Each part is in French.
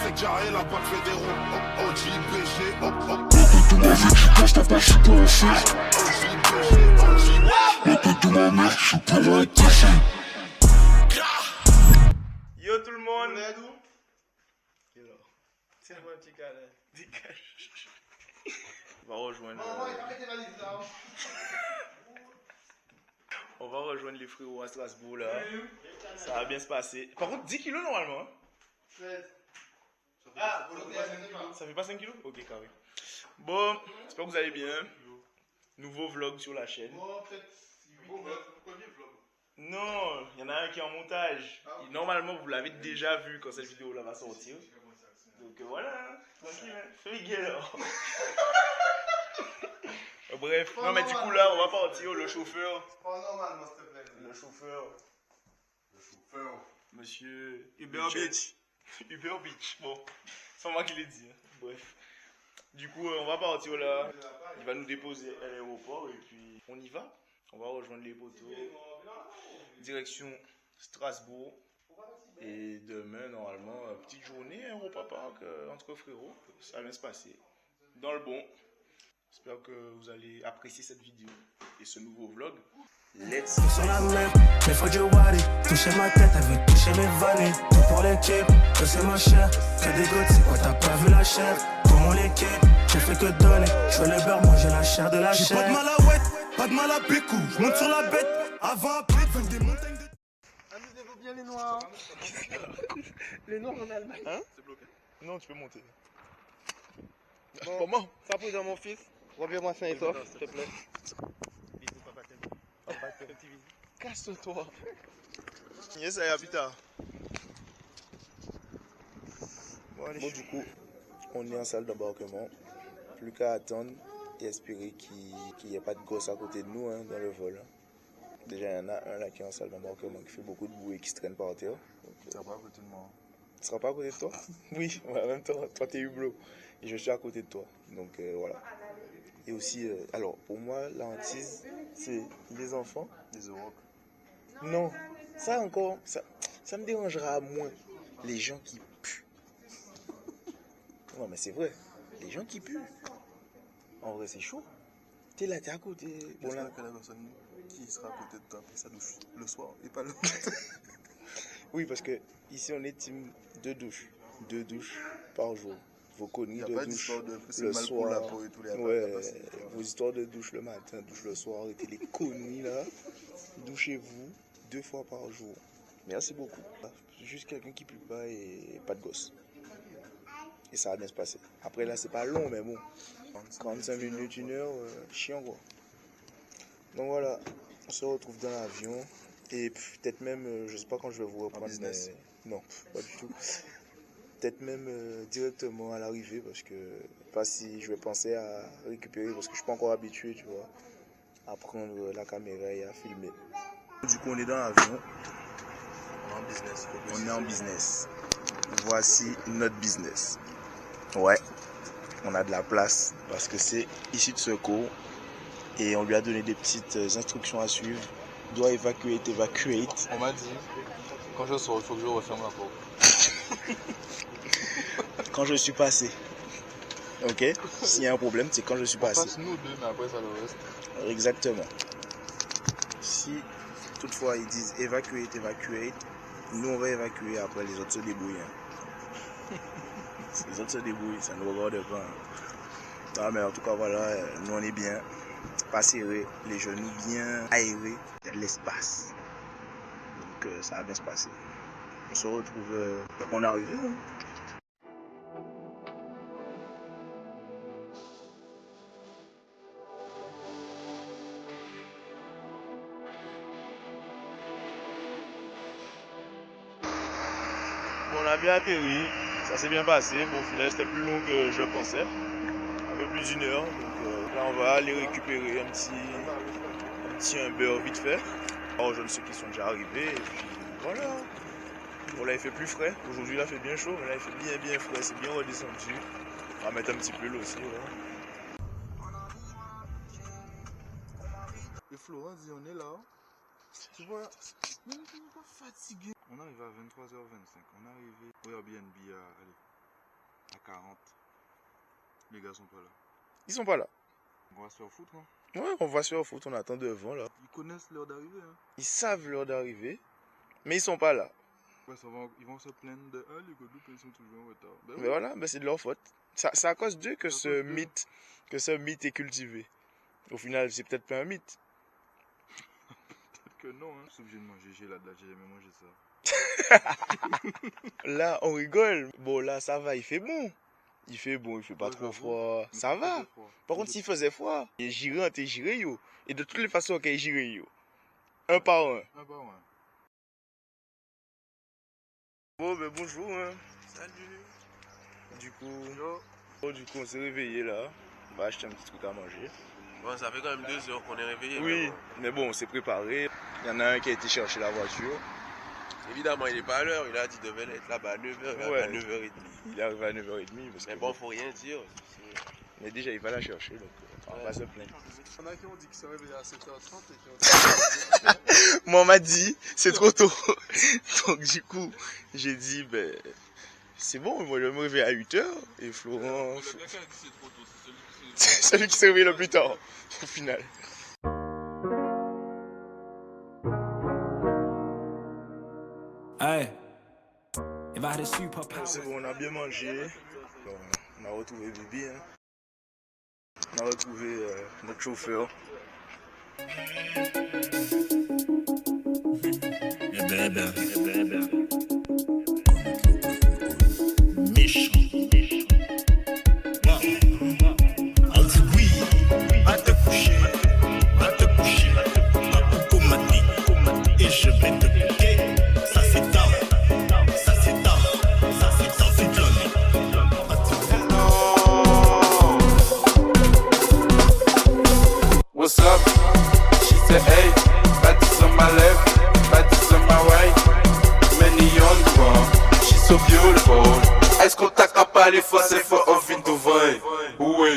fait carré, la PAC fait des ronds. OJBG, Tu m'as vu, tu penses t'as pas, je suis pas en feu. La tête de ma mère, je suis pas là avec ta fille. Yo tout le monde. On est à d'où? Tiens-moi un petit câlin. Dégage. On va rejoindre. On va rejoindre les frérots à Strasbourg là. Ça va bien se passer. Par contre, 10 kilos normalement. Hein? 13. Ah, ça fait pas 5 kilos? Ok, carré. Bon, j'espère que vous allez bien. Nouveau vlog sur la chaîne. Bon, peut-être 8 vlogs. Premier vlog. Non, il y en a un qui est en montage. Et normalement, vous l'avez déjà vu quand cette vidéo là va sortir. Donc voilà, tranquille, hein. Fais gueule alors. Bref, non mais du coup là, on va partir. Le chauffeur. Pas normalement, s'il te plaît. Le chauffeur. Monsieur Uber Beach. Uber Beach. Bon, c'est moi qui l'ai dit. Hein. Bref. Du coup, on va partir là. Il va nous déposer à l'aéroport et puis on y va. On va rejoindre les poteaux. Direction Strasbourg. Et demain, normalement, petite journée à Europa Park entre frérots. Ça va bien se passer. Dans le bon. J'espère que vous allez apprécier cette vidéo et ce nouveau vlog. Let's go. Sur la mer, mais faut du wari. Toucher ma tête, elle veut toucher mes vanilles. Tout pour l'équipe, que c'est ma chère. Que des gouttes, c'est quoi, t'as pas vu la chair? Pour mon équipe, j'ai fait que donner. Je veux le beurre, moi j'ai la chair de la chair. J'ai pas de mal à ouette, pas de mal à pécou. Je monte sur la bête, avant à pied, devant des montagnes de... Amusez-vous bien les noirs. Les noirs en Allemagne. Hein? C'est bloqué. Non, tu peux monter. Bon, Comment? ça pour dans mon fils. Reviens-moi sain et sauf, s'il te plaît. Casse-toi. Yes, ça y est, plus tard. Bon, du coup, on est en salle d'embarquement. Plus qu'à attendre et espérer qu'il n'y ait pas de gosse à côté de nous hein, dans le vol. Déjà, il y en a un là qui est en salle d'embarquement qui fait beaucoup de bruit et qui se traîne par terre. Tu seras pas à côté de moi. Tu seras pas à côté de toi? Oui, en même temps, toi t'es hublot. Et je suis à côté de toi. Donc voilà. Et aussi, alors pour moi, la hantise, c'est les enfants. Les Europes. Non, ça encore, ça me dérangera moins. Les gens qui puent. Non, mais c'est vrai. Les gens qui puent. En vrai, c'est chaud. T'es là, t'es à côté. Bon, là, que la personne qui sera à côté de toi après sa douche le soir et pas le Oui, parce que ici, on est team 2 douches. 2 douches par jour. Vos conneries de douche le soir. Ouais, vos histoires de douche le matin, douche le soir. Et les conneries là. Douchez-vous 2 fois par jour. Merci beaucoup. Juste quelqu'un qui pue pas et pas de gosse. Et ça va bien se passer. Après là, c'est pas long, mais bon. 45 minutes, 1 heure, chiant quoi. Donc voilà, on se retrouve dans l'avion. Et peut-être même, je sais pas quand je vais vous reprendre. business. Mais non, pas du tout. Peut-être même directement à l'arrivée parce que pas si je vais penser à récupérer parce que je suis pas encore habitué, tu vois, à prendre la caméra et à filmer. Du coup, on est dans l'avion. On est en business. On est en business. Voici notre business. Ouais, on a de la place parce que c'est issue de secours et on lui a donné des petites instructions à suivre. Il doit évacuer, evacuate. On m'a dit, quand je sors, il faut que je referme la porte. Quand je suis passé. Ok? S'il y a un problème, c'est quand je suis passé. Passe nous deux, mais après ça le reste. Exactement. Si toutefois ils disent evacuate, evacuate, nous on va évacuer, après les autres se débrouillent. Hein. Les autres se débrouillent, ça ne nous regarde pas. Hein. Ah, mais en tout cas voilà, nous on est bien, pas serré, les genoux bien aérés, il y a de l'espace. Donc ça va bien se passer. On se retrouve, on arrive. Hein. Bon, on a bien atterri, ça s'est bien passé. Bon, au final, c'était plus long que je pensais. Un peu plus d'1 heure. Donc là, on va aller récupérer un petit beurre vite fait. Alors, je ne sais qui sont déjà arrivés. Et puis voilà. Bon, là, il fait plus frais. Aujourd'hui, là, il fait bien chaud. Mais là, il fait bien frais. C'est bien redescendu. On va mettre un petit peu l'eau aussi. Ouais. Et Florent dit, on est là. Tu vois, même si on n'est pas fatigué. On arrive à 23h25. On est arrivé au Airbnb à À 40. Les gars sont pas là. Ils sont pas là. On va se faire foutre, hein. Ouais, on va se faire foutre, on attend devant là. Ils connaissent l'heure d'arrivée, hein. Ils savent l'heure d'arrivée, mais ils sont pas là. Ouais, ils vont se plaindre de les Guadeloupes, ils sont toujours en retard. Ben Mais oui. voilà, ben c'est de leur faute. C'est à cause d'eux que ce mythe est cultivé. Au final, c'est peut-être pas un mythe. Peut-être que non, hein. Je suis obligé de manger, j'ai la date, j'ai jamais mangé ça. Là, on rigole. Bon, là, ça va, il fait bon. Il fait bon, il fait pas Ouais, trop j'avoue. froid. Ça va. Par contre, s'il faisait froid, il girait, t'es giré, yo. Et de toutes les façons, qu'il est giré, yo. Un par un. Ah bah ouais. Bon, ben bonjour, hein. Salut. Du coup, on s'est réveillé là. On va acheter un petit truc à manger. Bon, ça fait quand même 2 heures qu'on est réveillé. Oui, mais bon, on s'est préparé. Il y en a un qui a été chercher la voiture. Évidemment, il n'est pas à l'heure. Il a dit qu'il devait être là-bas à 9h, Ouais. à 9h30. Il est arrivé à 9h30. Parce Mais que bon, faut rien dire. mais déjà, il va la chercher, donc on va se plaindre. Il y en a qui ont dit qu'ils se réveillaient à 7h30 et qui ont dit... Moi, on m'a dit, c'est trop tôt. Donc, du coup, j'ai dit, ben, c'est bon, moi, je vais me réveiller à 8h. Et Florent. Le mec a dit c'est trop tôt, C'est celui qui s'est réveillé le plus tard, au final. Hey, if I had a superpower. C'est bon, on a bien mangé. Bon, on a retrouvé Bibi, hein. On a retrouvé notre chauffeur. Méchant. On dit oui, va te coucher, commander, et je vais te piquer. Ça c'est tard, c'est donné. What's up? She said, hey, bodies on my left, bodies on my right. Many on the wall, she's so beautiful. Est-ce qu'on t'a capé les fois, c'est fort, on vient d'ouvrir? Ouais.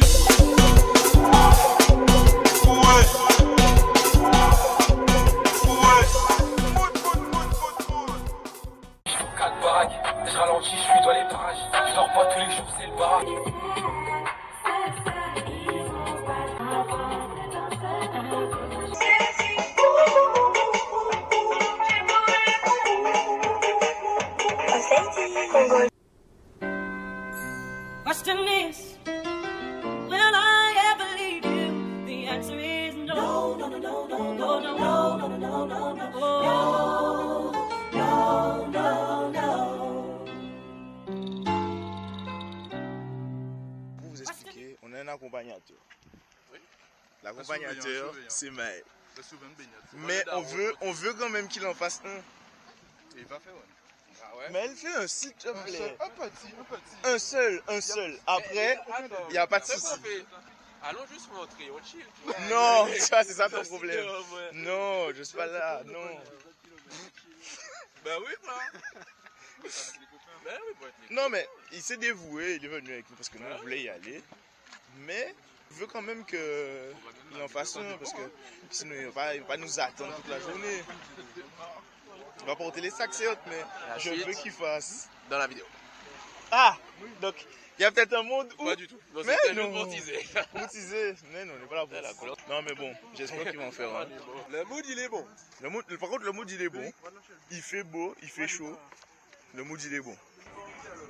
Quatre baraques, je ralentis, je suis dans les parages. Je dors pas tous les jours, c'est le baraque. Question is, will I ever leave you? The answer is no, no, no, no, no, no, no, no, no, no, no, no, no, no. Pour vous expliquer, on a un accompagnateur. Oui. L'accompagnateur, c'est Maël. Le souverain de baignade. Mais on veut quand même qu'il en fasse un. Et il va faire, ouais. Ah ouais? Mais elle fait un s'il te plaît. Un petit. Un seul. Après, il n'y a pas de souci. Allons juste rentrer, on chill. Tu vois. Non, ça c'est ça ton problème. Non, je suis pas là, non. Ben oui, quoi. Ben oui, pour être les Non, mais il s'est dévoué, il est venu avec nous parce que nous on voulait y aller. Mais il veut quand même qu'il en fasse un parce que sinon il va pas nous attendre toute la journée. Il va porter les sacs, c'est autre, mais je veux qu'il fasse. dans la vidéo. Ah, donc il y a peut-être un monde où. Pas du tout. Non, Mais c'était non. juste pour teaser. Pour teaser. Mais non, on n'est pas là pour ça. Non, mais bon, j'espère qu'ils vont en faire un. Le mood, il est bon. Par contre, le mood il est bon. Il fait beau, il fait chaud. Le mood il est bon.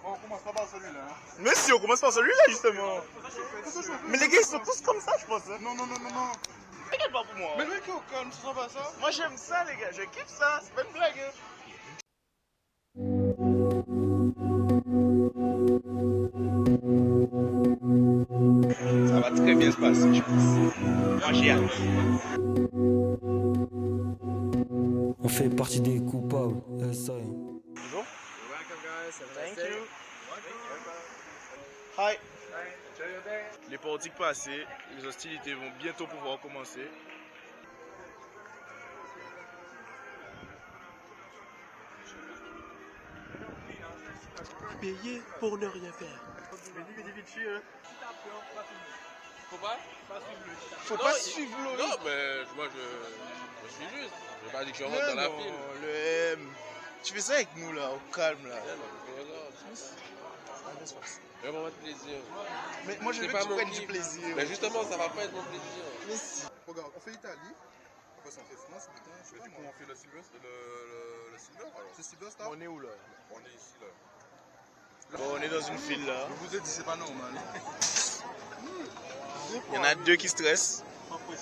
On commence pas par celui-là. Hein. Mais si, on commence par celui-là justement. Mais les gars ils sont tous comme ça, je pense. Hein. Non. T'inquiète pas pour moi. Mais lui qui est au calme, tu sens pas ça? Moi j'aime ça, les gars, je kiffe ça, c'est pas une blague. Hein. Ça va très bien se passer, je pense. Moi j'ai hâte. On fait partie des coupables. Ça. Bonjour. Thank you. Hi. Les portiques passées, les hostilités vont bientôt pouvoir commencer. Payer pour ne rien faire. Faut pas? Faut pas suivre l'eau. Non, mais moi je suis juste. Je n'ai pas dit que je rentre dans la file. Le M. Tu fais ça avec nous là, au calme là. Ouais, non, je fais ça. Laisse faire ça. Vraiment pas de plaisir. Mais moi, je C'est veux pas que tu mon prennes du kiff. plaisir. Mais justement, ça va pas être mon plaisir. Mais si. Regarde, on fait Italie. Après, ça on fait France, putain. Je sais pas, on fait le Silver, le Silver alors. C'est Silver Star. On est où là? On est ici là. Bon, on est dans une file là. Je vous ai dit, c'est pas normal. Il y en a deux qui stressent.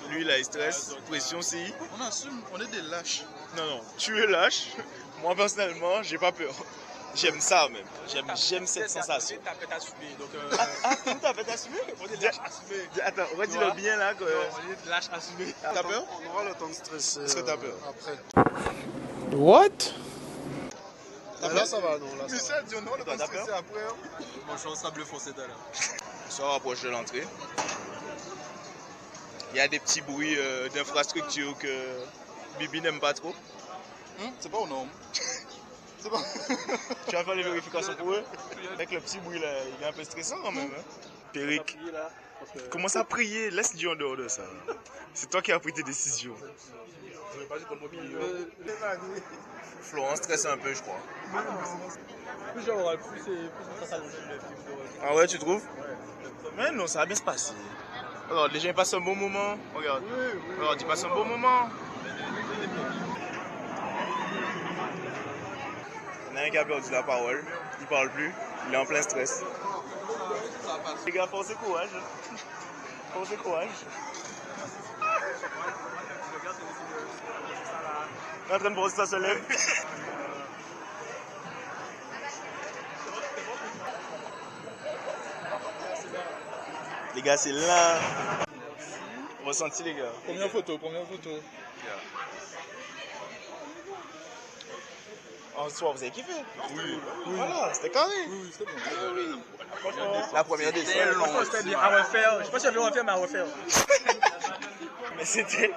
Lui là, il stresse. Pression si. On assume, on est des lâches. Non, non, tu es lâche. Moi personnellement, j'ai pas peur. J'aime ça même. J'aime cette sensation. T'as fait assumer. Donc, Ah, tu t'as fait assumer? on est lâche assumé. Attends, redis-le bien là. Que... On est lâche assumé. T'as peur? On aura le temps de stresser. Est-ce que t'as peur? Après. What? Là, ça va, non. Là, Mais ça va. on aura le temps de stresser après. Moi, je suis en sable foncé tout à l'heure. On se rapproche de l'entrée. Il y a des petits bruits d'infrastructure que Bibi n'aime pas trop. C'est pas aux normes. C'est pas. Tu vas faire les vérifications pour eux? Avec le petit bruit là, il est un peu stressant quand même. Hein? Péric, commence à prier, laisse Dieu en dehors de ça. C'est toi qui as pris tes décisions. Florent stresse un peu, je crois. Plus genre, plus ça le film. Ah ouais, tu trouves? Mais non, ça va bien se passer. Regarde, les gens ils passent un bon moment. Regarde, regarde, ils passent un bon moment. Il y en a un qui a perdu la parole, il parle plus, il est en plein stress. Les gars, forcez courage. Forcez courage. On est en train de voir si ça se lève. Les gars, c'est là. Ressenti, les gars. Première photo. En soi, vous avez kiffé? Oui. Voilà, c'était carré. Oui, c'était bon. La première des C'était long. C'était bien à refaire. Je sais pas si j'avais refaire, mais à refaire. Mais c'était...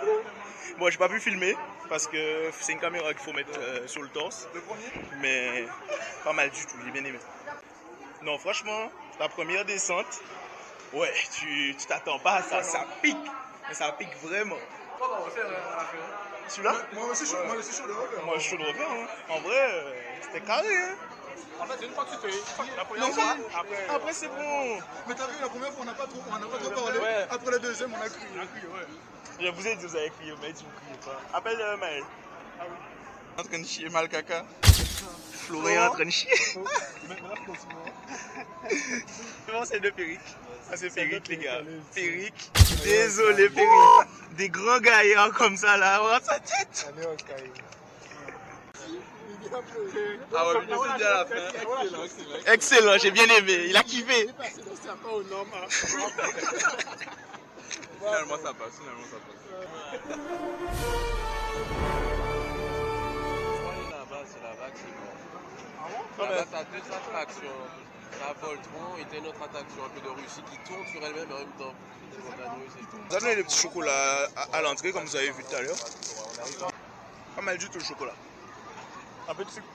Bon, j'ai pas pu filmer parce que c'est une caméra qu'il faut mettre sur le torse. Le premier? Mais pas mal du tout, j'ai bien aimé. Non, franchement, ta première descente, ouais, tu t'attends pas à ça, ça pique. Mais ça pique vraiment. On va refaire à la fin. Celui-là? Moi aussi, chaud de refaire. Moi, je suis chaud de refaire. Hein. En vrai, c'était carré. Hein. En fait, c'est une fois que tu fais. La première Non, fois, après c'est bon. Mais t'as vu, la première fois, on n'a pas trop parlé. Ouais. Après la deuxième, on a crié. Je vous ai dit, vous avez crié, mais tu ne criez pas. Appelle Maël. En train de chier mal caca. Florian est en train de chier. Comment c'est de Péric? Ah, c'est Péric, les gars. Péric. Désolé, Péric. Des grands gaillards comme ça, là. On sa tête. Ah ouais, mais c'est bien à la fin. Excellent, j'ai bien aimé. Il a kiffé. Finalement, ça passe. Là-bas, c'est là-bas que c'est bon. Là-bas, t'as deux attractions. La Voltron et t'as une autre attraction un peu de Russie qui tourne sur elle-même en même temps. Vous avez donné des petits chocolats à l'entrée, comme vous avez vu tout à l'heure. Pas mal du tout le chocolat. Un peu de sucre.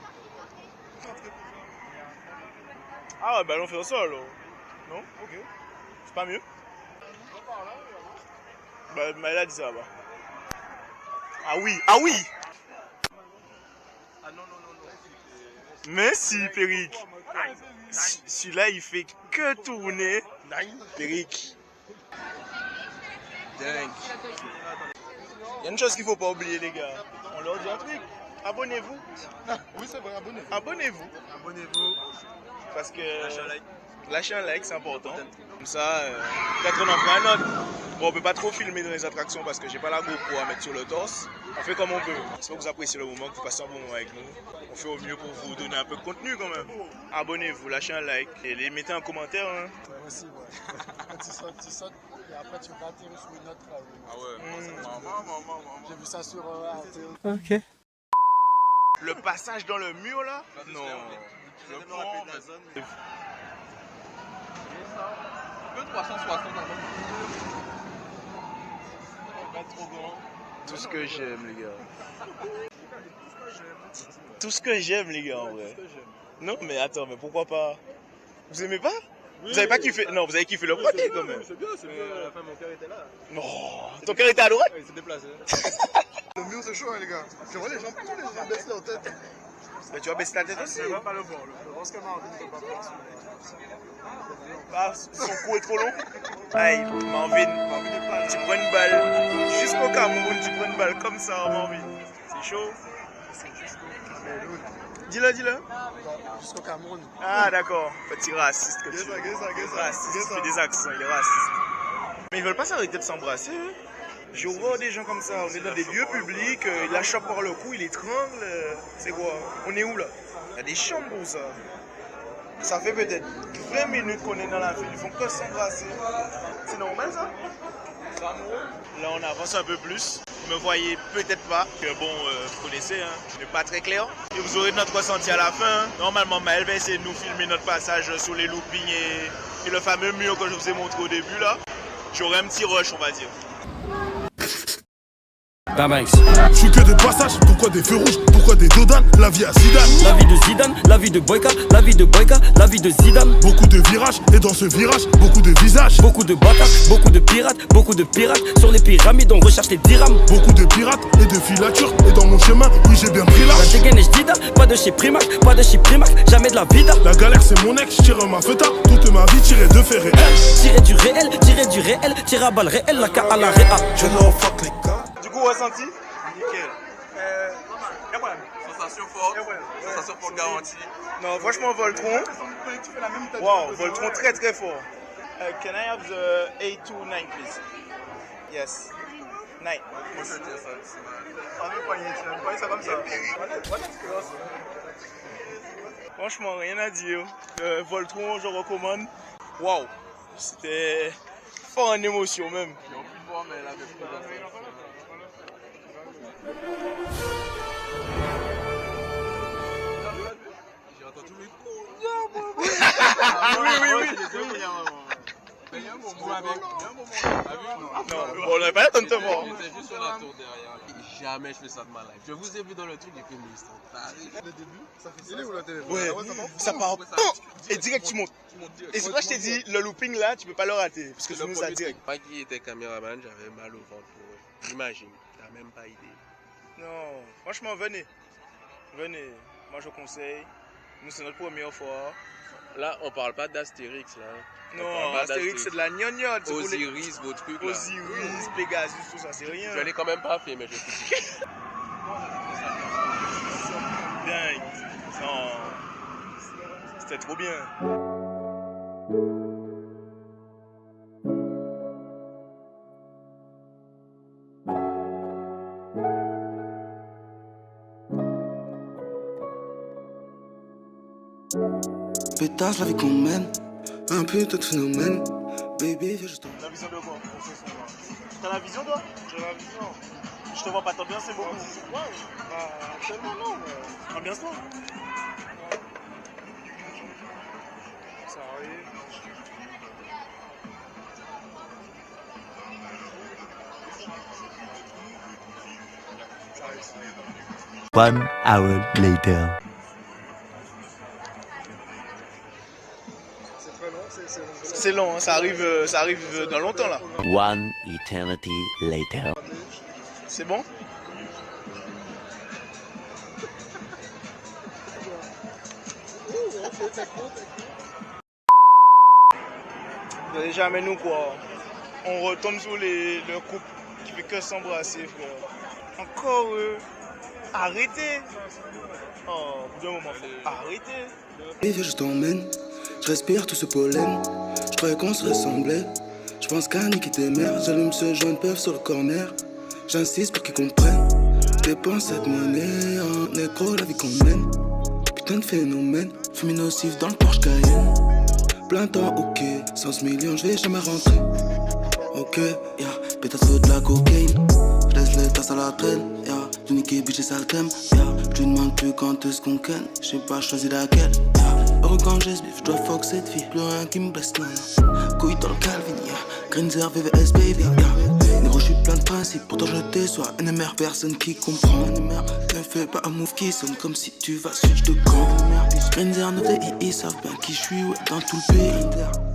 Ah ouais, bah on fait ça alors. Non? Ok. C'est pas mieux? Bah, elle a dit ça là-bas. Ah oui, ah oui! Ah non. Mais si, Péric. Celui-là, il fait que tourner. Péric. Dingue. Il y a une chose qu'il ne faut pas oublier, les gars. On leur dit un truc. Abonnez-vous. Oui, c'est vrai, abonnez-vous. Abonnez-vous. Parce que lâchez un like, c'est important. Comme ça, peut-être on en fera un autre. Bon, on peut pas trop filmer dans les attractions parce que j'ai pas la GoPro à mettre sur le torse. On fait comme on peut. J'espère que vous appréciez le moment, que vous passez un bon moment avec nous. On fait au mieux pour vous donner un peu de contenu quand même. Abonnez-vous, lâchez un like et les mettez en commentaire. Hein. Moi aussi, ouais. Tu sautes et après tu vas atterrir sur une autre. Ah ouais, maman. J'ai vu ça sur Ok. Le passage dans le mur là? Non. Le pont, que 360 pas trop grand. Tout ce que j'aime, les gars. Tout ce que j'aime, les gars, en vrai. Non, mais attends, mais pourquoi pas? Vous aimez pas? Vous avez pas kiffé? Non, vous avez kiffé le premier quand même. C'est bien. À la fin, mon cœur était là. Non. Ton cœur était à droite? Il s'est déplacé. Le mur c'est chaud, hein, les gars. Je vois les gens baissent leur tête. Mais tu vas baisser ta tête aussi. Je vais pas le voir. Je pense que Marvin ne peut pas faire ça. Ah, son cou est trop long. Aïe, Marvin, tu prends une balle. Jusqu'au Cameroun, tu prends une balle comme ça, Marvin. C'est chaud. Dis-le, dis-le. Jusqu'au Cameroun. Ah, d'accord. Petit raciste que tu es. Raciste, il fait des accents, il est raciste. Mais ils veulent pas s'arrêter de s'embrasser. Je vois des gens comme ça, on est dans des lieux publics, il la chope par le cou, il étrangle. C'est quoi? On est où là? Il y a des chambres pour ça. Ça fait peut-être 20 minutes qu'on est dans la ville, ils font que s'embrasser. C'est normal ça? Là on avance un peu plus. Vous me voyez peut-être pas, que bon, vous connaissez, hein, je n'ai pas très clair. Et vous aurez notre ressenti à la fin. Hein. Normalement, Maël va essayer de nous filmer notre passage sur les loopings et le fameux mur que je vous ai montré au début là. J'aurai un petit rush, on va dire. Je suis que des passages, pourquoi des feux rouges, pourquoi des dodanes, la vie à Zidane. La vie de Zidane, la vie de Boyka, la vie de Boyka, la vie de Zidane. Beaucoup de virages, et dans ce virage, beaucoup de visages. Beaucoup de bâtards, beaucoup de pirates. Sur les pyramides, on recherche les dirhams. Beaucoup de pirates et de filatures, et dans mon chemin, oui j'ai bien pris l'âge. La dégaine est jdida, pas de chez Primac, jamais de la vida. La galère c'est mon ex, j'tire ma feta, toute ma vie tirée de faits réels. Tirer du réel, tirer à balle réel, la K à la réa. Je n'en fuck les gars. Du coup, ressenti? Nickel. Y'a quoi? Sensation forte, sensation forte garantie. Non, franchement, Voltron. Wow, Voltron très très fort. Can I have the 829 please? Yes. 9. Franchement, rien à dire. Voltron, je recommande. Wow, c'était fort en émotion même. J'ai entendu mes Non, on n'avait pas l'attendre de te voir. J'étais juste sur la tour derrière. Jamais je fais ça de ma life. Je vous ai vu dans le truc des féministes. Le début, ça fait ça. Il est où le téléphone? Ouais, ça part et direct tu montes. Et c'est pour ça que je t'ai dit, le looping là, tu peux pas le rater. Parce que tu nous as direct. Moi qui étais caméraman, j'avais mal au ventre pour eux. Imagine, t'as même pas idée. Non, franchement, venez. Venez. Moi, je conseille. Nous, c'est notre première fois. Là, on parle pas d'Astérix, là. Non, Astérix, c'est de la gnognotte. Osiris, vos trucs, là. Osiris, Pégasus, tout ça, c'est rien. Je l'ai quand même pas fait, mais je te dis. Dingue. Non. C'était trop bien. Pétasse la vie qu'on mène, un putain de phénomène. Baby, viens juste. La vision de quoi? T'as la vision toi? J'ai la vision. Je te vois pas t'ambiancer, c'est beaucoup. Ouais, actuellement non, mais ambiance-toi. Ça arrive. Ça arrive. 1 hour later. C'est long, hein, ça arrive dans longtemps là. 1 eternity later. C'est bon? Vous n'allez jamais nous quoi. On retombe sur le couple qui fait que s'embrasser, frère. Encore arrêtez. Oh, au bout d'un moment, arrêtez. Et viens, je t'emmène. Je respire tout ce pollen. Je croyais qu'on se ressemblait. Je pense qu'à niquer tes mères. J'allume ce joint de peuf sur le corner. J'insiste pour qu'ils comprennent. Dépense cette monnaie en négro, la vie qu'on mène. Putain de phénomène. Fumée nocif dans le Porsche Cayenne. Plein temps, ok. 100 millions, je vais jamais rentrer. Ok, yeah. Pétasse de la cocaïne. Je laisse les tasses à la traîne, yeah. J'ai niqué, bitch, et sale crème, yeah. Je lui demande plus quand est-ce qu'on ken. J'ai pas choisi laquelle, yeah. Heureux quand j'ai ce bif, je dois fuck cette fille. Plus rien qui me blesse, non, non. Couille dans le Calvin, yeah. Grinzer, VVS, baby, yeah. Négro, j'suis plein de principes, pourtant je déçois. NMR, personne qui comprend. NMR, ne fais pas un move qui sonne comme si tu vas switch de camp. Grinzer, nos VI, ils savent bien qui j'suis, ouais, dans tout le pays.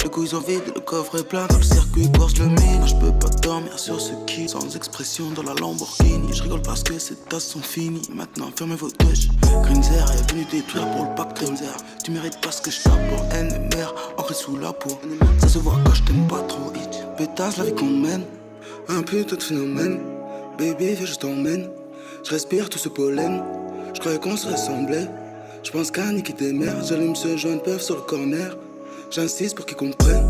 Le coup, ils ont vidé, le coffre est plein, dans le circuit, course le mine. Moi, j'peux pas dormir sur ce qui, sans expression dans la Lamborghini. J'rigole parce que ces tasses sont finies. Maintenant, fermez vos touches. Grinzer est venu détruire pour le pack Grinzer. Tu mérites pas ce que j'tape pour NMR. En sous la peau. Ça se voit quand je t'aime pas trop. Pétasse la vie qu'on mène, un putain de phénomène. Baby, viens, je t'emmène. Je respire tout ce pollen. Je croyais qu'on se ressemblait. Je pense qu'à niquer tes mères. J'allume ce joint de peuf sur le corner. J'insiste pour qu'ils comprennent.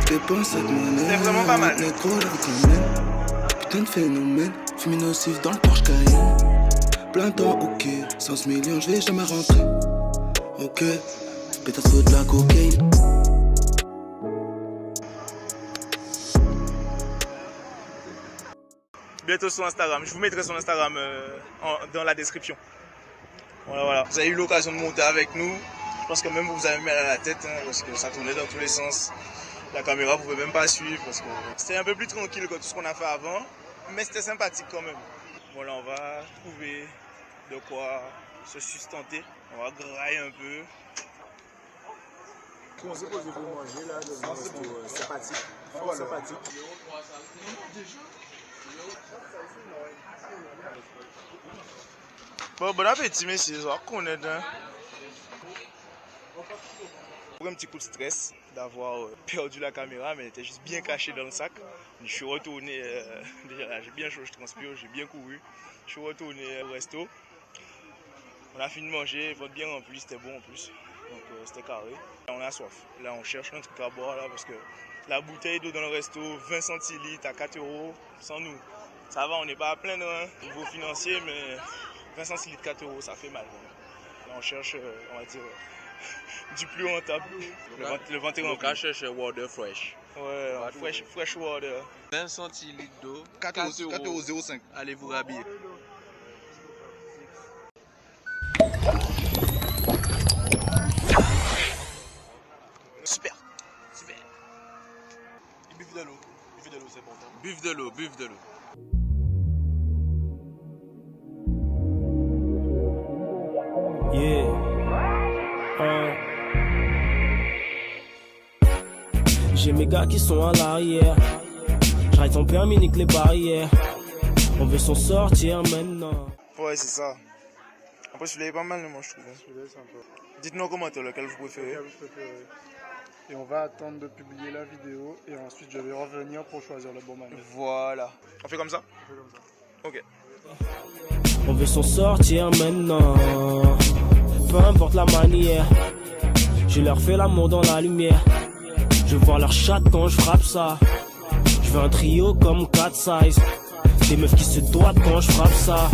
Je dépense cette monnaie. C'était vraiment pas mal. Négro, la vie qu'on mène. Putain de phénomène. Fumée nocive dans le Porsche Cayenne. Plein temps, ok. 100 millions, je vais jamais rentrer. Ok. Pétasse faut de la cocaïne. Bientôt sur Instagram. Je vous mettrai son Instagram dans la description. Voilà. Vous avez eu l'occasion de monter avec nous. Je pense que même vous avez mis à la tête parce que ça tournait dans tous les sens. La caméra ne pouvait même pas suivre parce que c'était un peu plus tranquille que tout ce qu'on a fait avant. Mais c'était sympathique quand même. Voilà, on va trouver de quoi se sustenter. On va grailler un peu. On s'est posé pour manger là, dans un resto sympathique. Fort sympathique. Bon appétit, messieurs. On va connaître. Un petit coup de stress d'avoir perdu la caméra, mais elle était juste bien cachée dans le sac. Je suis retourné, déjà là, j'ai bien chaud, je transpire, j'ai bien couru. Je suis retourné au resto. On a fini de manger, ventre bien rempli, c'était bon en plus. Donc c'était carré. Là, on a soif. Là, on cherche un truc à boire là parce que la bouteille d'eau dans le resto, 20 centilitres à 4 €, sans nous. Ça va, on n'est pas à plaindre niveau financier, mais 20 centilitres 4 €, ça fait mal. Là, on cherche, on va dire, du plus rentable. Le ventre est rempli. On cherche water fresh. Ouais, fresh water. 20 centilitres d'eau, 4,05 €. Allez vous rhabiller. Super. Buff de l'eau, c'est important. Buff de l'eau. Yeah. J'ai mes gars qui sont à l'arrière. J'arrête son permis, nique les barrières. On veut s'en sortir maintenant. Ouais, c'est ça. Après, celui-là est pas mal, moi, je trouve. Celui-là est sympa. Dites-nous en commentaire lequel vous préférez. Et on va attendre de publier la vidéo et ensuite je vais revenir pour choisir le bon manuel. Voilà. On fait comme ça? On fait comme ça. Ok. On veut s'en sortir maintenant. Peu importe la manière. Je leur fais l'amour dans la lumière. Je vois leur chatte quand je frappe ça. Je veux un trio comme 4 size. Des meufs qui se doivent quand je frappe ça.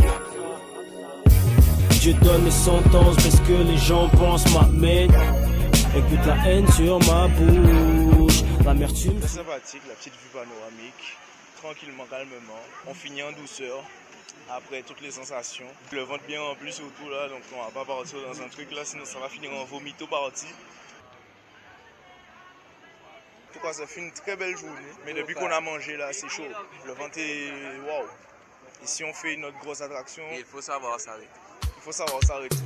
Dieu donne les sentences parce que les gens pensent m'amène. Écoute la haine sur ma bouche. L'amertume. C'est sympathique, la petite vue panoramique. Tranquillement, calmement. On finit en douceur. Après toutes les sensations. Le ventre bien rempli surtout là. Donc on va pas partir dans un truc là. Sinon ça va finir en vomito parti. En tout cas, ça fait une très belle journée. Mais depuis qu'on a mangé là, c'est chaud. Le ventre est waouh. Et si on fait notre grosse attraction, Il faut savoir s'arrêter. il faut savoir s'arrêter.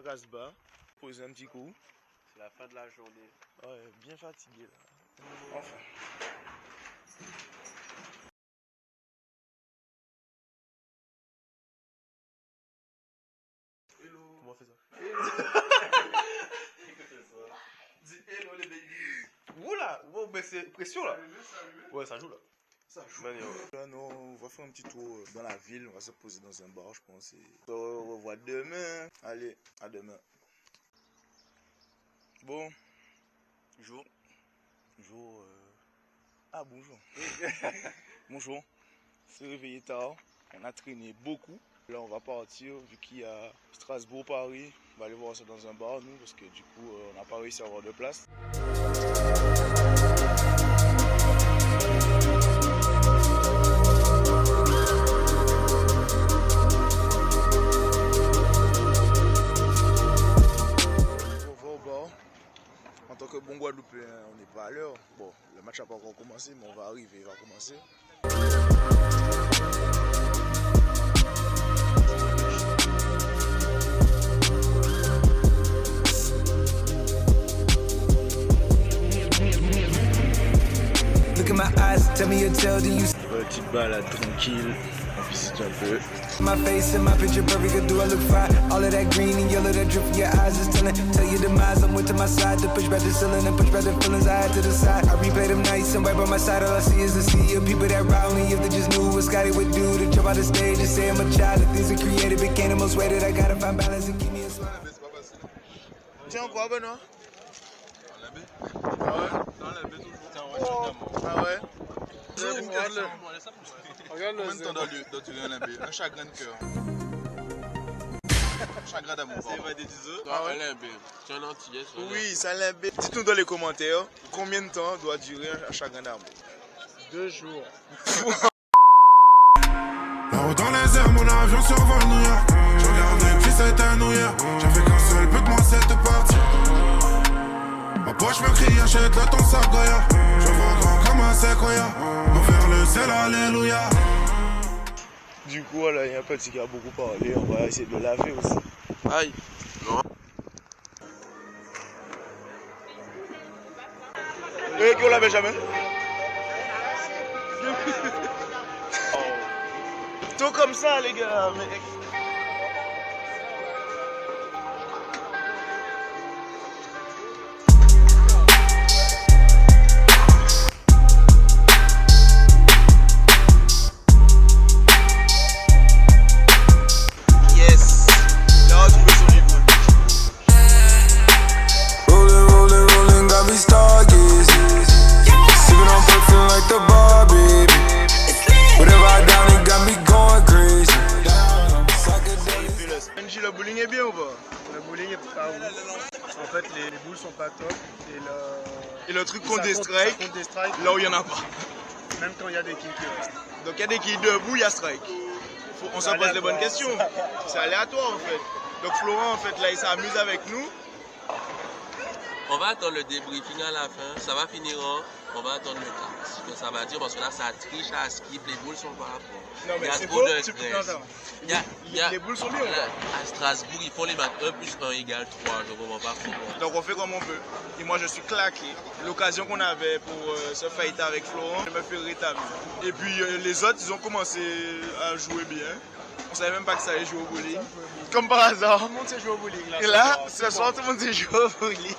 Casbah, poser un petit coup. C'est la fin de la journée. Ouais, bien fatigué là. Enfin. Hello. Comment on fait ça? Dis hello les babies. Oula, wow, mais c'est pression là. Ouais, ça joue là. Ça joue. Là, non, on va faire un petit tour dans la ville. On va se poser dans un bar, je pense. On se revoit demain. Allez, à demain. Bon, jour. Ah, bonjour. Bonjour. On s'est réveillé tard. On a traîné beaucoup. Là, on va partir, vu qu'il y a Strasbourg-Paris. On va aller voir ça dans un bar, nous, parce que du coup, on n'a pas réussi à avoir de place. En tant que bon Guadeloupéen, on n'est pas à l'heure. Bon, le match n'a pas encore commencé, mais on va arriver, il va commencer. Look at my eyes, tell me your tale, do you see Petite balade tranquille, on visite un peu. my face and my picture perfect? Or do I look fine? All of that green and yellow that drip from your eyes is telling. Tell your demise, I'm went to my side to push back the ceiling and push back the feelings I had to the side. I replay them nights and right by my side, all I see is a sea of people that ride me. If they just knew what Scotty would do to jump out the stage and say I'm a child. The things we created became the most way that I gotta find balance and keep me a smile. Tiens, quoi, Benoît? Ah ouais? Regarde combien de temps doit durer un limbé? Un chagrin de cœur. Chagrin d'amour. C'est pas des œufs. Un limbé. C'est un antillais. Oui, c'est un limbé. Dites-nous dans les commentaires combien de temps doit durer un chagrin d'amour. 2 jours. Là-haut dans les airs, mon avion survole New York. Je regarde les puis c'était New York. J'avais qu'un seul but, moi c'était parti. Ma poche me crie, achète-le ton sac Goya. Je vois grand comme un séquoia. Envers le ciel, alléluia. Du coup, voilà, il y a un petit qui a beaucoup parlé. On va essayer de le laver aussi. Aïe. Non. Et qu'on l'avait jamais. Tout comme ça, les gars. Mais... Le bowling est bien ou pas? Le bowling est pas ouf. En fait, les boules sont pas top. Et le truc compte des strikes, là où il n'y en a pas. Même quand il y a des kills qui restent. Donc il y a des kills debout, il y a strike. On se pose les bonnes questions. C'est aléatoire en fait. Donc Florent, en fait, là, il s'amuse avec nous. On va attendre le débriefing à la fin. Ça va finir en... On va attendre le temps. Ce que ça va dire, parce que là, ça triche à skip. Les boules sont par rapport. Non, mais c'est trop faux. de stress. Les boules sont bien ou pas? À Strasbourg, il faut les mettre 1 plus 1 égale 3. Je ne comprends pas pourquoi. Donc on fait comme on peut. Et moi, je suis claqué. L'occasion qu'on avait pour se fighter avec Florent, je me fais rétablir. Et puis les autres, ils ont commencé à jouer bien. On savait même pas que ça allait jouer au bowling. Comme par hasard. Tout le monde sait jouer au bowling. Là, et là, ce soir, tout le monde sait jouer au bowling.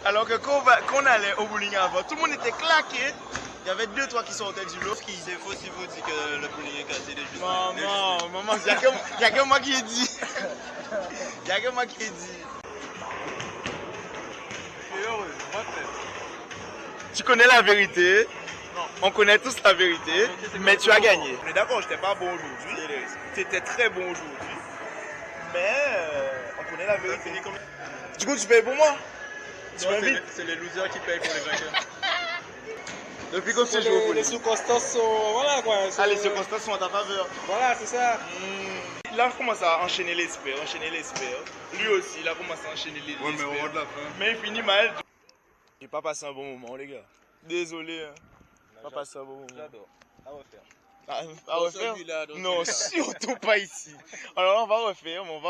Alors que quand on allait au bowling avant, tout le monde était claqué. Il y avait 2-3 qui sortaient du lot. C'est faux si vous dites que le bowling est cassé. Maman, il n'y a que moi qui ai dit. Il n'y a que moi qui ai dit. Tu connais la vérité. On connaît tous la vérité. Mais tu as gagné. On est d'accord, je n'étais pas bon aujourd'hui. Tu étais très bon aujourd'hui. Mais on connaît la vérité. Du coup, tu payes pour moi? C'est les losers qui payent pour les vainqueurs. Depuis quand tu joues au bowling? Les circonstances sont... Voilà quoi. Les circonstances sont en ta faveur. Voilà, c'est ça. Là, je commence à enchaîner les spares. Lui aussi, il a commencé à enchaîner les mais spares. on va de la fin. Mais il finit mal. J'ai pas passé un bon moment, les gars. Désolé. Pas passé un bon moment. J'adore. À refaire. À refaire? Non, surtout pas ici. Alors on va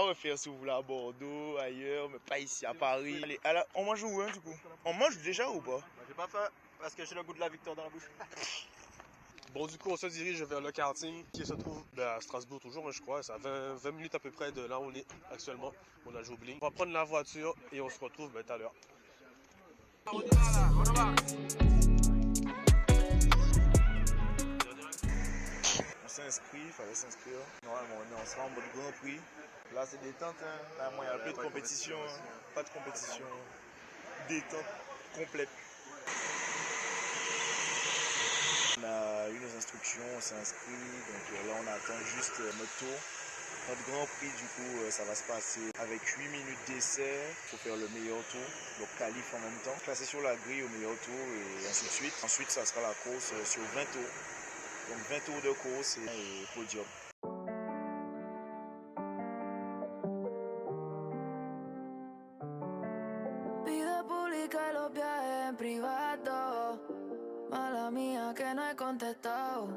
refaire si vous voulez à Bordeaux, ailleurs, mais pas ici, à Paris. Allez, on mange où, hein, du coup? On mange déjà ou pas? J'ai pas faim parce que j'ai le goût de la victoire dans la bouche. Bon, du coup, on se dirige vers le karting qui se trouve à Strasbourg toujours, je crois. C'est à 20 minutes à peu près de là où on est actuellement. On a joué au bowling. On va prendre la voiture et on se retrouve tout à l'heure. On s'inscrit, il fallait s'inscrire. Normalement, on sera en mode Grand Prix. Là, c'est détente. Hein. Là, il n'y a plus de compétition. Pas de compétition. Détente complète. On a eu nos instructions, on s'est inscrit. Donc là, on attend juste notre tour. Notre Grand Prix, du coup, ça va se passer avec 8 minutes d'essai. Il faut faire le meilleur tour, donc qualif en même temps. Classer sur la grille au meilleur tour et ainsi de suite. Ensuite, ça sera la course sur 20 tours. Donc 20 tours de course et podium. que los viajes en privado. Mala mía que no he contestado.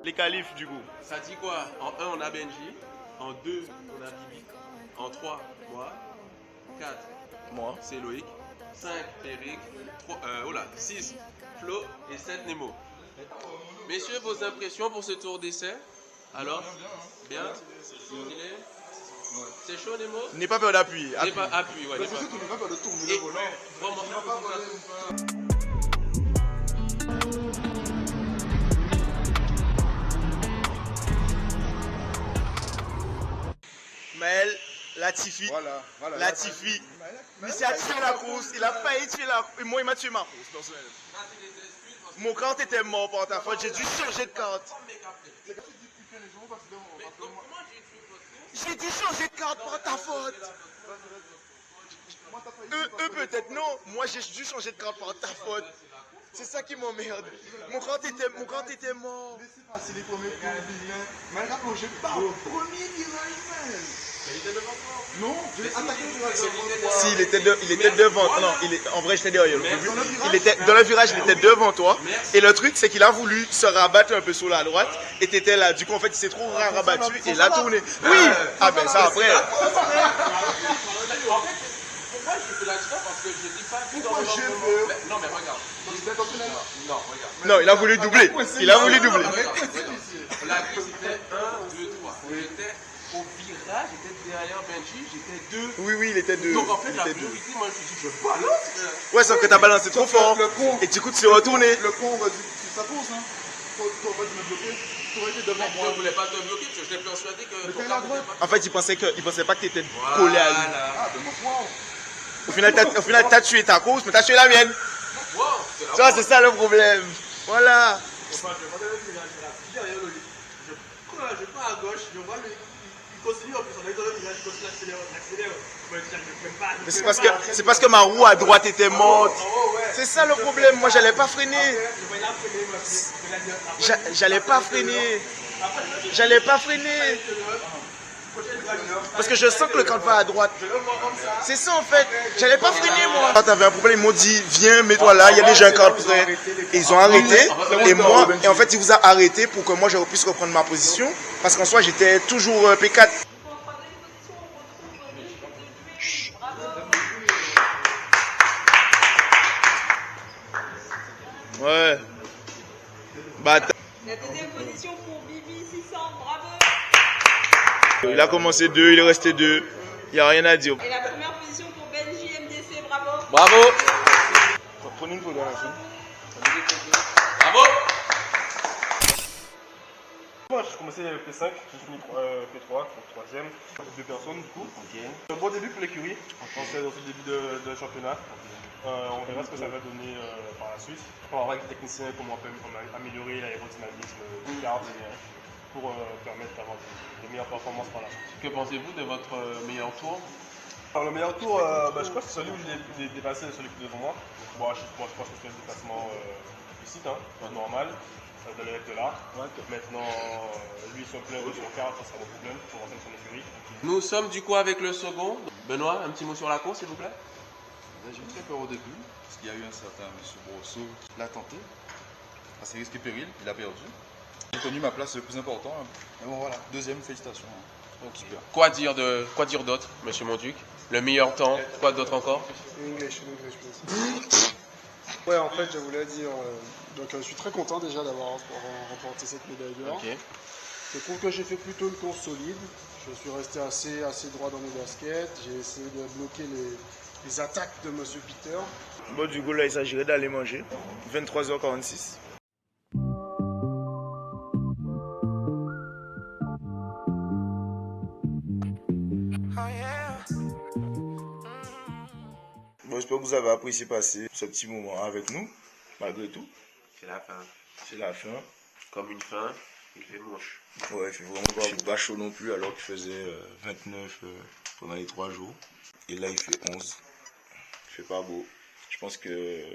Les qualifs du coup. Ça dit quoi? En 1, on a Benji. En 2, on a Bibi. En 3, moi. 4, moi. C'est Loïc. 5, Eric. 6, Flo. Et 7, Nemo. Messieurs, vos impressions pour ce tour d'essai? Alors? Bien? C'est chaud, Nemo? N'aie pas peur d'appuyer. N'aie pas appui, ouais. Mais c'est surtout, n'aie pas peur de tourner le volant. Maël, Latifi. Voilà. Latifi. Il s'est tué la course. Il a failli tuer la course. Et moi, il m'a tué ma course, personnellement. Mon carte était mort par ta faute. J'ai dû changer de carte. J'ai dû changer de carte par ta faute. Eux peut-être non. Moi, j'ai dû changer de carte par ta faute. C'est ça qui m'emmerde. Mon carte était mort. C'est les premiers virage. Malgré que j'ai pas au premier virage, man. Il était devant toi. Non, j'ai attaqué le virage devant toi. Si, il était devant. Non, en vrai, j'étais derrière. Dans le virage, il était devant toi. Et le truc, c'est qu'il a voulu se rabattre un peu sur la droite. Et t'étais là. Du coup, en fait, il s'est trop rabattu. Et il a tourné. Oui. Ah ben ça après. Pourquoi je fais l'accident? Parce que je dis pas que pourquoi j'ai fait? Non, mais regarde. Non, regarde. Non, il a voulu doubler. Il a voulu doubler. La grille, c'était 1, 2, 3. J'étais au virage, j'étais derrière Benji, j'étais 2. Oui, il était 2. Donc en fait, la priorité, moi, je me suis dit, je balance. Ouais, sauf que t'as balancé trop fort. Et du coup, tu t'es retourné. Le con, on va dire, ça pose, hein. T'aurais dû me bloquer. T'aurais été devant moi. Je ne voulais pas te bloquer parce que j'étais persuadé que. En fait, il pensait pas que t'étais collé à lui. Ah, ben moi, Au final, t'as tué ta course, mais t'as tué la mienne. Tu vois, c'est ça le problème. Voilà. Je prends à gauche, je vois il continue en plus, on est dans le virage, il continue d'accélérer. C'est parce que ma roue à droite était morte. C'est ça le problème. Moi, j'allais pas freiner. J'allais pas freiner. Parce que je sens que le camp va à droite. C'est ça en fait. J'allais pas freiner moi. Quand t'avais un problème, ils m'ont dit viens, mets-toi là, il y a déjà un cadre prêt. Et ils ont arrêté. Et en fait, ils vous ont arrêté pour que moi je puisse reprendre ma position. Parce qu'en soi, j'étais toujours P4. Ouais. Bah, la deuxième position pour Bibi 600, bravo. Il a commencé 2, il est resté 2. Il n'y a rien à dire. Et la première position pour Benji MDC, bravo. Bravo. Prenez une photo à la fin. Bravo. Moi, j'ai commencé P5, j'ai fini P3, donc 3ème, 2 personnes du coup. Un bon début pour l'écurie, dans ce début de championnat. On verra ce que ça va donner par la suite. On va voir avec les techniciens comment on peut améliorer l'aérodynamisme du kart pour permettre d'avoir des meilleures performances par la suite. Que pensez-vous de votre meilleur tour? Alors, le meilleur tour, je crois que c'est celui où j'ai dépassé celui qui est devant moi. Bon, je pense que c'est un dépassement ici, normal. De l'élève de là. Maintenant, lui, son plein de son quart, ça sera mon problème pour rentrer son écurie. Nous sommes du coup avec le second. Benoît, un petit mot sur la course, s'il vous plaît. J'ai eu très peur au début, parce qu'il y a eu un certain monsieur Brosseau qui l'a tenté. À ses risques et périls, il a perdu. J'ai tenu ma place le plus important. Et bon voilà, deuxième, félicitations. Donc super. Quoi dire d'autre, monsieur Monduc? Le meilleur temps, quoi d'autre encore? English, please. Ouais, en fait, je voulais dire, donc je suis très content déjà d'avoir remporté cette médaille d'or. Okay. Je trouve que j'ai fait plutôt une course solide. Je suis resté assez droit dans mes baskets. J'ai essayé de bloquer les attaques de monsieur Peter. Bon, du coup, là, il s'agirait d'aller manger. 23h46. Bon, j'espère que vous avez apprécié passer ce petit moment avec nous, malgré tout. C'est la fin. C'est la fin. Comme une fin, il fait moche. Ouais, il fait vraiment pas chaud non plus, alors qu'il faisait 29 pendant les 3 jours. Et là, il fait 11. Il fait pas beau. Je pense que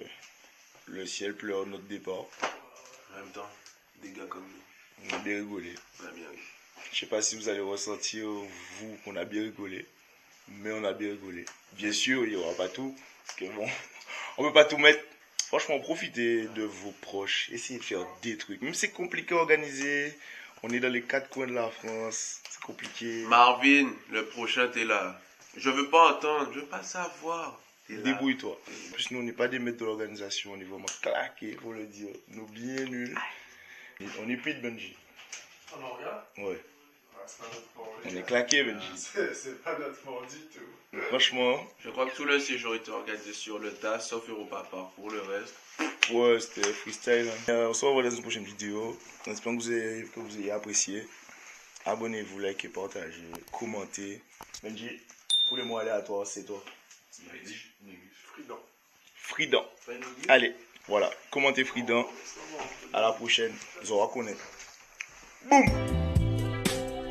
le ciel pleure notre départ. En même temps, des gars comme nous. On a bien rigolé. On a bien ri. Je sais pas si vous allez ressentir, vous, qu'on a bien rigolé. Mais on a bien rigolé. Bien sûr, il n'y aura pas tout. Parce que bon, On peut pas tout mettre. Franchement, profitez de vos proches. Essayez de faire des trucs. Même si c'est compliqué à organiser. On est dans les 4 coins de la France. C'est compliqué. Marvin, le prochain, t'es là. Je veux pas entendre, je veux pas savoir. Débrouille-toi. En plus, nous, on n'est pas des maîtres de l'organisation. On est vraiment claqués, pour le dire. Nous, bien nuls. On est plus de Benji. On en regarde? Ouais. C'est pas notre fort. On est claqués, Benji. C'est pas notre fort du tout. Mais franchement. Je crois que tout le séjour était organisé sur le tas, sauf Europa Park. Pour le reste. Ouais, c'était freestyle. On se revoit dans une prochaine vidéo. On espère que vous ayez apprécié. Abonnez-vous, likez, partagez, commentez. Benji, pour les mots aléatoires, c'est toi. Fridan. Allez, voilà. Commentez Fridan. À la prochaine. Ils auront reconnaître. Boum!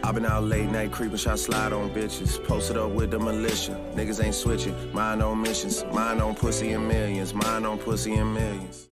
I've been out late night creeping, shot slide on bitches. Posted up with the militia. Niggas ain't switching. Mine on missions. Mine on pussy and millions. Mine on pussy and millions.